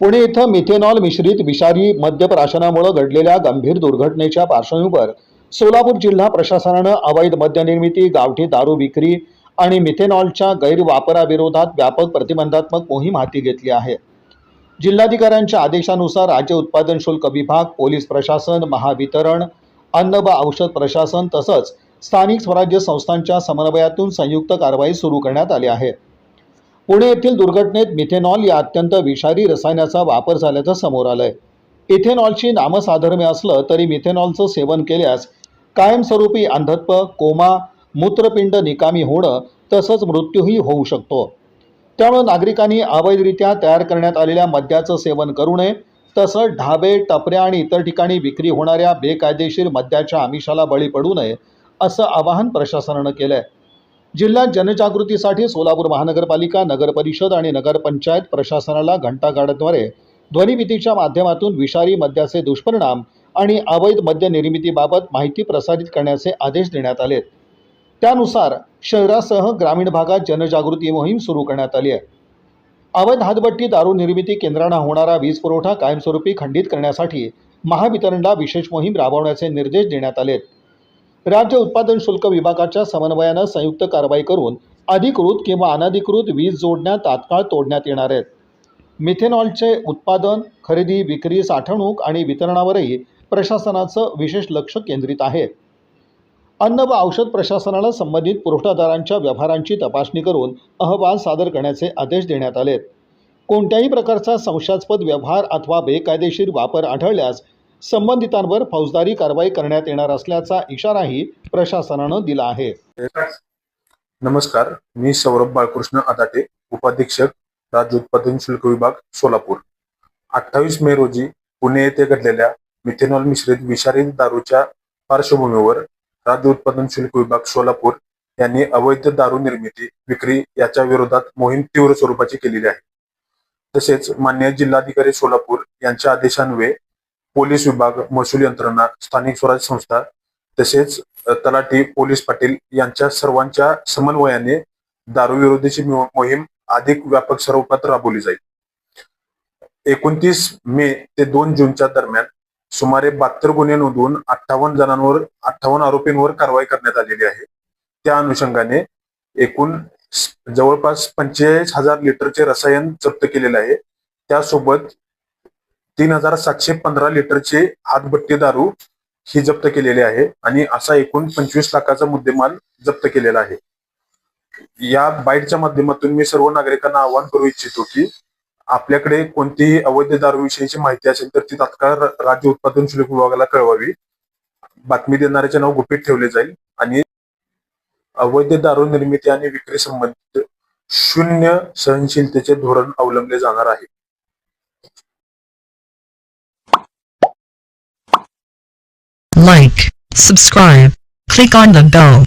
पुणे इथं मिथेनॉल मिश्रित विषारी मद्य प्राशनामुळे घडलेल्या गंभीर दुर्घटनेच्या पार्श्वभूमीवर सोलापूर जिल्हा प्रशासनानं अवैध मद्य निर्मिती, गावठी दारू विक्री आणि मिथेनॉलच्या गैरवापराविरोधात व्यापक प्रतिबंधात्मक मोहीम हाती घेतली आहे. जिल्हाधिकाऱ्यांच्या आदेशानुसार राज्य उत्पादन शुल्क विभाग, पोलीस प्रशासन, महावितरण, अन्न व औषध प्रशासन तसंच स्थानिक स्वराज्य संस्थांच्या समन्वयातून संयुक्त कारवाई सुरू करण्यात आली आहे. पुणे येथील दुर्घटनेत मिथेनॉल या अत्यंत विषारी रसायनाचा वापर झाल्याचं समोर आलंय. इथेनॉलची नामसाधर्म्य असलं तरी मिथेनॉलचं सेवन केल्यास कायमस्वरूपी अंधत्व, कोमा, मूत्रपिंड निकामी होणं तसंच मृत्यूही होऊ शकतो. त्यामुळे नागरिकांनी अवैधरित्या तयार करण्यात आलेल्या मद्याचं सेवन करू नये. तसंच ढाबे, टपऱ्या आणि इतर ठिकाणी विक्री होणाऱ्या बेकायदेशीर मद्याच्या आमिषाला बळी पडू नये असं आवाहन प्रशासनानं केलंय. जिल्ह्यात जनजागृतीसाठी सोलापूर महानगरपालिका, नगर परिषद आणि नगरपंचायत प्रशासनाला घंटागाड्याद्वारे ध्वनिफीतीच्या माध्यमातून विषारी मद्याचे दुष्परिणाम आणि अवैध मद्य निर्मितीबाबत माहिती प्रसारित करण्याचे आदेश देण्यात आलेत. त्यानुसार शहरासह ग्रामीण भागात जनजागृती मोहीम सुरू करण्यात आली आहे. अवैध हातभट्टी दारू निर्मिती केंद्रांना होणारा वीज पुरवठा कायमस्वरूपी खंडित करण्यासाठी महावितरणला विशेष मोहीम राबवण्याचे निर्देश देण्यात आलेत. राज्य उत्पादन शुल्क विभागाच्या समन्वयानं संयुक्त कारवाई करून अधिकृत किंवा अनधिकृत वीज जोडण्या तात्काळ तोडण्यात येणार आहेत. मिथेनॉलचे उत्पादन, खरेदी, विक्री, साठवणूक आणि वितरणावरही प्रशासनाचं विशेष लक्ष केंद्रित आहे. अन्न व औषध प्रशासनाला संबंधित पुरवठादारांच्या व्यवहारांची तपासणी करून अहवाल सादर करण्याचे आदेश देण्यात आलेत. कोणत्याही प्रकारचा संशयास्पद व्यवहार अथवा बेकायदेशीर वापर आढळल्यास संबंधितांवर फौजदारी कारवाई करण्यात येणार असल्याचा इशाराही प्रशासनानं दिला आहे. नमस्कार, मी सौरभ बाळकृष्ण आदाटे, उपाधीक्षक, राज्य उत्पादन शुल्क विभाग, सोलापूर. 28 मे रोजी पुणे येथे घडलेल्या मिथेनॉल मिश्रित विषारी दारूच्या पार्श्वभूमीवर राज्य उत्पादन शुल्क विभाग सोलापूर यांनी अवैध दारू निर्मिती, विक्री याच्या विरोधात मोहीम तीव्र स्वरूपाची केलेली आहे. तसेच माननीय जिल्हाधिकारी सोलापूर यांच्या आदेशान्वये पोलीस विभाग, महसूल यंत्रणा, स्थानिक स्वराज्य संस्था तसेच तलाठी, पोलीस पाटील यांच्या सर्वांच्या समन्वयाने दारू विरोधीची मोहीम अधिक व्यापक स्वरूपात राबवली जाईल. 29 मे ते 2 जूनच्या दरम्यान सुमारे 72 गुन्हे नोंदवून 58 आरोपींवर कारवाई करण्यात आलेली आहे. त्या अनुषंगाने एकूण जवळपास 45,000 लिटरचे रसायन जप्त केलेले आहे. त्यासोबत 3,715 लिटरचे हातभट्टी दारू ही जप्त केलेली आहे आणि असा एकूण 25 लाखाचा मुद्देमाल जप्त केलेला आहे. या बाईटच्या माध्यमातून मी सर्व नागरिकांना आवाहन करू इच्छितो की आपल्याकडे कोणतीही अवैध दारूविषयीची माहिती असेल तर ती तात्काळ राज्य उत्पादन शुल्क विभागाला कळवावी. बातमी देणाऱ्याचे नाव गुपित ठेवले जाईल आणि अवैध दारू निर्मिती आणि विक्री संबंधित शून्य सहनशीलतेचे धोरण अवलंबले जाणार आहे. Like, subscribe, click on the bell.